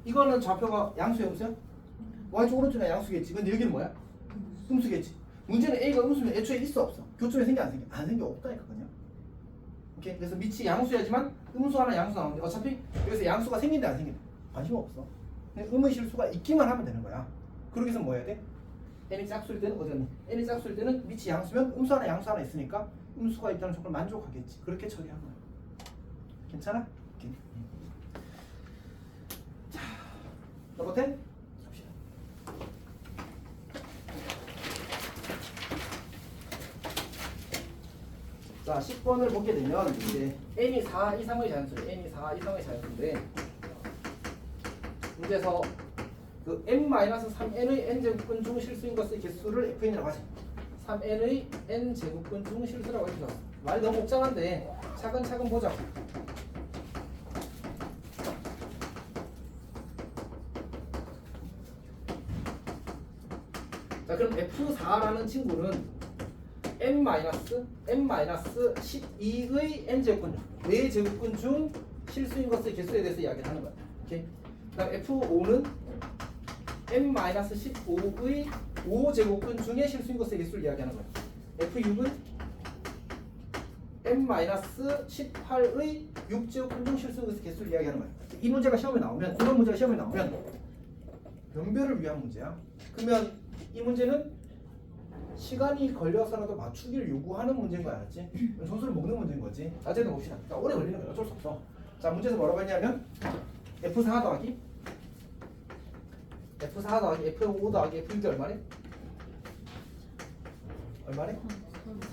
이거는 좌표가 양수야, 음수야? y쪽 오른쪽은 양수겠지. 근데 여기는 뭐야? 음수겠지. 문제는 a가 음수면 애초에 있어, 없어? 교점에 생겨, 안 생겨? 안 생겨, 없다니까 그냥. 오케이? 그래서 밑이 양수야지만 음수 하나 양수 나오는데 어차피 여기서 양수가 생긴다, 안 생긴다? 관심 없어. 그냥 음의 실수가 있기만 하면 되는 거야. 그러기 위해서 뭐 해야 돼? n이 짝수일 때는 어디는? n이 짝수일 때는 밑이 양수면 음수 하나 양수 하나 있으니까 음수가 있다는 조건을 만족하겠지. 그렇게 처리한 거야. 괜찮아? 오케이. 자, 넘버 10 갑시다. 자, 자 10번을 보게 되면 이제 n이 4 이상의 자연수래. n이 4 이상의 자연수인데 문제에서 그 n-3n의 n제곱근 중 실수인 것의 개수를 fn이라고 하지. 3n의 n제곱근 중 실수라고 했어. 말이 너무 복잡한데 차근차근 보자. 자 그럼 f4라는 친구는 n-12의 n제곱근 중 4제곱근 중 실수인 것의 개수에 대해서 이야기를 하는 거야. 오케이? 그다음 F5는 n-15의 5제곱근 중에 실수인 것의 개수를 이야기하는 거야. F6은 n-18의 6제곱근 중 실수인 것의 개수를 이야기하는 거야. 이 문제가 시험에 나오면 이런 문제가 시험에 나오면 변별을 위한 문제야. 그러면 이 문제는 시간이 걸려서라도 맞추기를 요구하는 문제인 거 알았지? 점수를 먹는 문제인 거지. 자제도 봅시다. 그러니까 오래 걸리는 건 어쩔 수 없어. 자 문제에서 뭐라고 했냐면 F4 더하기 F5 더하기 F6이 얼마래? 얼마래?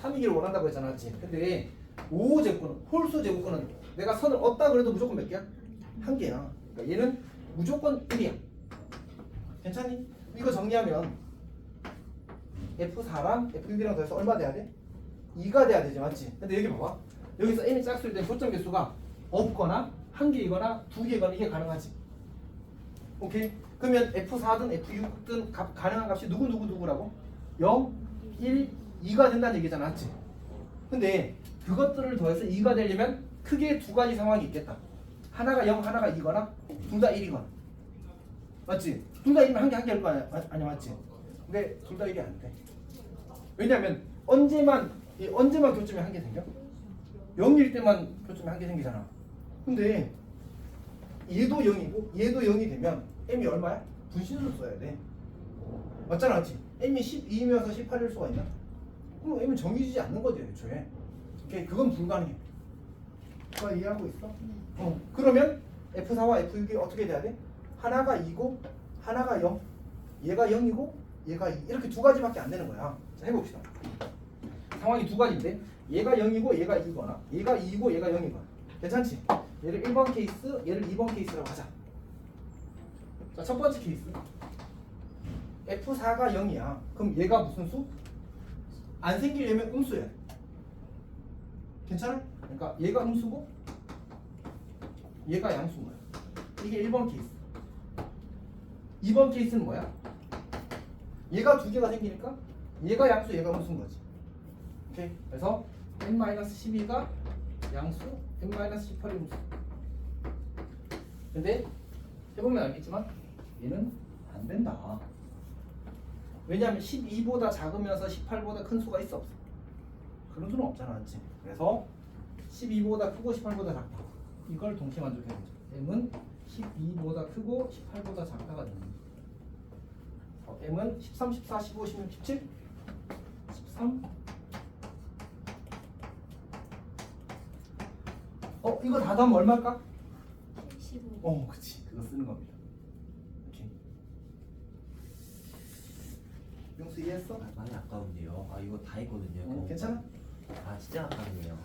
3이기를 원한다고 했잖아. 맞지? 근데 5제곱근은 홀수 제곱근은 내가 선을 얻다 그래도 무조건 몇 개야? 한 개야. 그러니까 얘는 무조건 1이야. 괜찮니? 이거 정리하면 F4랑 F6이랑 더해서 얼마 돼야 돼? 2가 돼야 되지. 맞지? 근데 여기 봐봐. 여기서 n이 짝수일 때 교점 개수가 없거나 한 개이거나 두 개이거나 이게 가능하지. 오케이? 그러면 F4든 F6든 가능한 값이 누구라고? 0, 1, 2가 된다는 얘기잖아. 맞지? 근데 그것들을 더해서 2가 되려면 크게 두 가지 상황이 있겠다. 하나가 0, 하나가 2거나 둘 다 1이거나. 맞지? 둘 다 1이면 한 개일 거 아니야. 맞지? 근데 둘 다 1이 안 돼. 왜냐면 언제만 교점이 한 개 생겨? 0일 때만 교점이 한 개 생기잖아. 근데 얘도 0이고 얘도 0이 되면 m이 얼마야? 분신수를 써야 돼. 맞잖아. 맞지? m이 12이면서 18일 수가 있나? 그럼 m은 정해지지 않는 거지 애초에. 오케이? 그건 불가능해. 나 이해하고 있어? 그러면 F4와 F6이 어떻게 돼야 돼? 하나가 2고 하나가 0, 얘가 0이고 얘가 2 이렇게 두 가지밖에 안 되는 거야. 자 해봅시다. 상황이 두 가지인데 얘가 0이고 얘가 2거나 얘가 2이고 얘가 0이거나 괜찮지? 얘를 1번 케이스, 얘를 2번 케이스라고 하자. 자, 첫 번째 케이스 F4가 0이야. 그럼 얘가 무슨 수? 안 생기려면 음수야. 괜찮아? 그러니까 얘가 음수고 얘가 양수인 거야. 이게 1번 케이스. 2번 케이스는 뭐야? 얘가 두 개가 생기니까 얘가 양수, 얘가 음수인 거지. 오케이? 그래서 n-12가 양수, n-18이 음수. 근데 해보면 알겠지만 얘는 안 된다. 왜냐하면 12보다 작으면서 18보다 큰 수가 있어 없어? 그런 수는 없잖아. 맞지? 그래서 12보다 크고 18보다 작다. 이걸 동시에 만족해야 되죠. m은 12보다 크고 18보다 작다가 됩니다. m은 13, 14, 15, 16, 17? 13? 이거 다 더하면 얼마일까? 15. 그치. 그거 쓰는 겁니다. 오케이. 용수 이해했어? 많이 아까운데요. 아 이거 다 했거든요. 괜찮아? 아 진짜 아깝네요.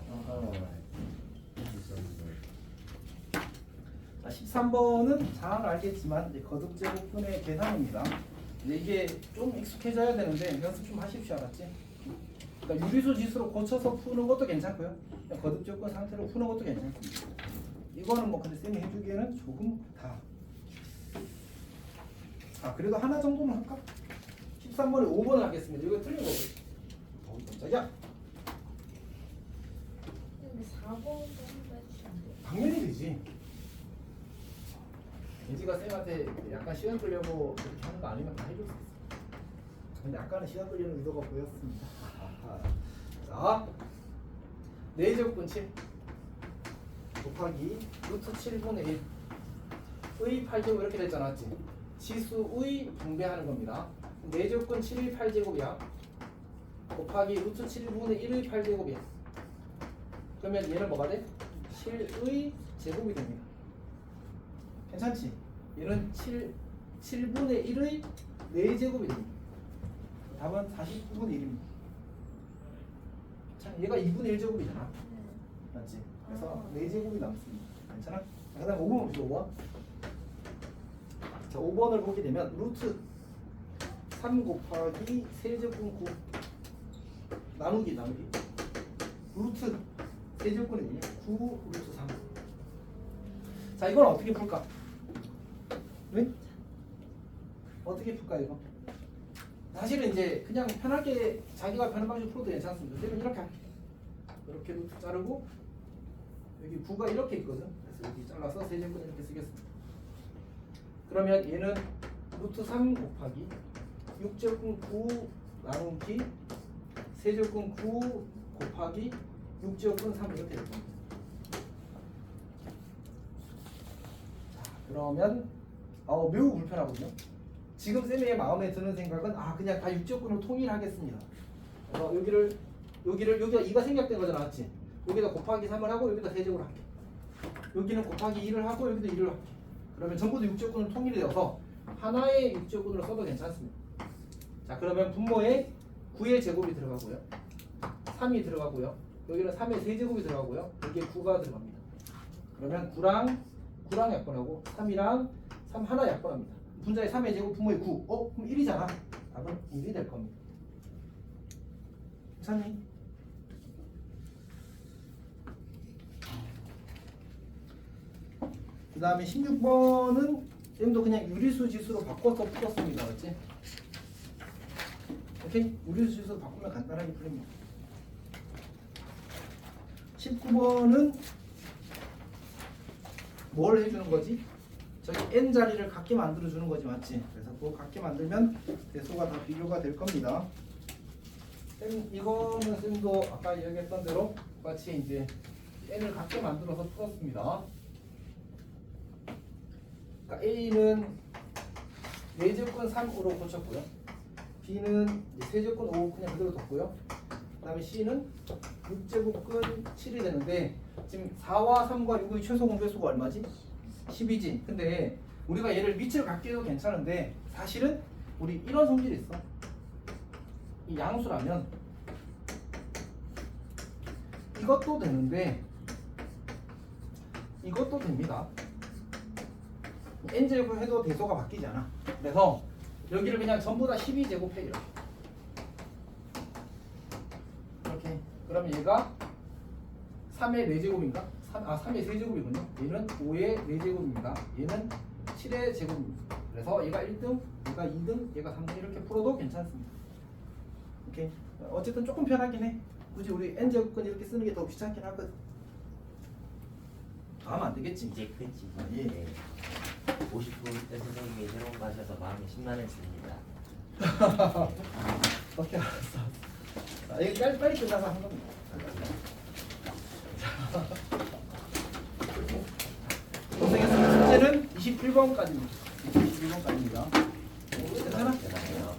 자, 13번은 잘 알겠지만 이제 거듭제곱분의 계산입니다. 근데 이게 좀 익숙해져야 되는데 연습 좀 하십시오. 알았지? 그러니까 유리수 지수로 고쳐서 푸는 것도 괜찮고요. 그냥 거듭제곱분 상태로 푸는 것도 괜찮습니다. 이거는 뭐 근데 쌤이 해주기에는 조금 다. 그래도 하나 정도는 할까? 13번에 5번을 하겠습니다. 이거 틀린 거고. 자기야. 근데 4번도 해주시면 안 돼요? 당연히 되지. 예지가 쌤한테 약간 시간 끌려고 그렇게 하는 거 아니면 다 해줄 수 있어. 근데 아까는 시간 끌려는 의도가 보였습니다. 자, 4제곱분 7 곱하기 루트 7분의 1의 8제곱 이렇게 됐잖아. 맞지? 지수의 분배하는 겁니다. 4제곱분 7의 8제곱이야. 곱하기 루트 7분의 1의 8제곱이야. 그러면 얘는 뭐가 돼? 7의 제곱이 됩니다. 괜찮지? 얘는 7분의 1의 4제곱이 됩니다. 답은 49분의 1입니다. 자, 얘가 2분의 1제곱이잖아. 맞지? 그래서 4제곱이 남습니다. 괜찮아? 그 다음 5번 봅시다. 5번. 자, 5번을 보게 되면 루트 3 곱하기 세제곱 9 나누기 루트 세제곱은 9 루트 3. 자, 이건 어떻게 풀까? 왜? 어떻게 풀까 이거? 사실은 이제 그냥 편하게 자기가 편한 방식으로 풀어도 괜찮습니다. 그러면 이렇게 할게. 이렇게 루트 자르고 여기 9가 이렇게 있거든. 그래서 여기 잘라서 세제곱 이렇게 쓰겠습니다. 그러면 얘는 루트 3 곱하기 6제곱 9 나누기 세제곱 9 곱하기 6제곱 3 이렇게 될 겁니다. 자, 그러면 매우 불편하거든요. 지금 쌤의 마음에 드는 생각은 그냥 다 6제곱으로 통일하겠습니다. 여기가 2가 생략된 거잖아, 맞지? 여기다 곱하기 3을 하고 여기다 세제곱을 할게. 여기는 곱하기 2를 하고 여기다 2를 할게. 그러면 전부 다 6제곱으로 통일이 되어서 하나의 6제곱으로 써도 괜찮습니다. 자, 그러면 분모에 9의 제곱이 들어가고요. 3이 들어가고요. 여기는 3의 세제곱이 들어가고요. 여기에 9가 들어갑니다. 그러면 9랑 약분하고 3이랑 3 하나 약분합니다. 분자의 3의 제곱 분모의 9. 그럼 1이잖아. 답은 1이 될 겁니다. 괜찮니? 그 다음에 16번은 쌤도 그냥 유리수 지수로 바꿔서 풀었습니다. 맞지? 오케이? 유리수 지수로 바꾸면 간단하게 풀립니다. 19번은 뭘 해주는 거지? 저기 n자리를 같게 만들어주는 거지, 맞지? 그래서 그거 같게 만들면 대소가 다 비교가 될 겁니다. 이거는 쌤도 아까 얘기했던 대로 같이 이제 n을 같게 만들어서 풀었습니다. 그러니까 A는 4제곱근 3으로 고쳤고요. B는 세제곱근 5 그냥 그대로 뒀고요. 그 다음에 C는 6제곱근 7이 되는데 지금 4와 3과 6의 최소 공배수가 얼마지? 10이지. 근데 우리가 얘를 밑을 갖게 해도 괜찮은데 사실은 우리 이런 성질이 있어. 이 양수라면 이것도 되는데 이것도 됩니다. n제곱 해도 대소가 바뀌지 않아. 그래서 여기를 그냥 전부 다 12제곱해 이렇게. 그럼 얘가 3의 4제곱인가? 3의 3제곱이군요. 얘는 5의 4제곱입니다. 얘는 7의 제곱입니다. 그래서 얘가 1등, 얘가 2등, 얘가 3등 이렇게 풀어도 괜찮습니다. 오케이. 어쨌든 조금 편하긴 해. 굳이 우리 n제곱근 이렇게 쓰는 게 더 귀찮긴 하거든. 하면 안 되겠지? 이제 끝이지. 예. 네. 50분 때 선생님이 새로운 거 하셔서 마음이 심란했습니다. 오케이, 알았어. 이거 빨리 끝나서 한 겁니다. 고생했습니다. 숙제는 21번까지입니다. 21번까지입니다. 괜찮아? 대단해요.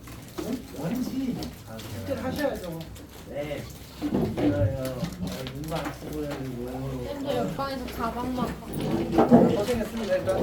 아니지. 숙제를 하셔야죠. 네. 싫어요. 눈만 안 쓰고요. 쌤도 옆방에서 가방만 갖고 고생했습니다. 일단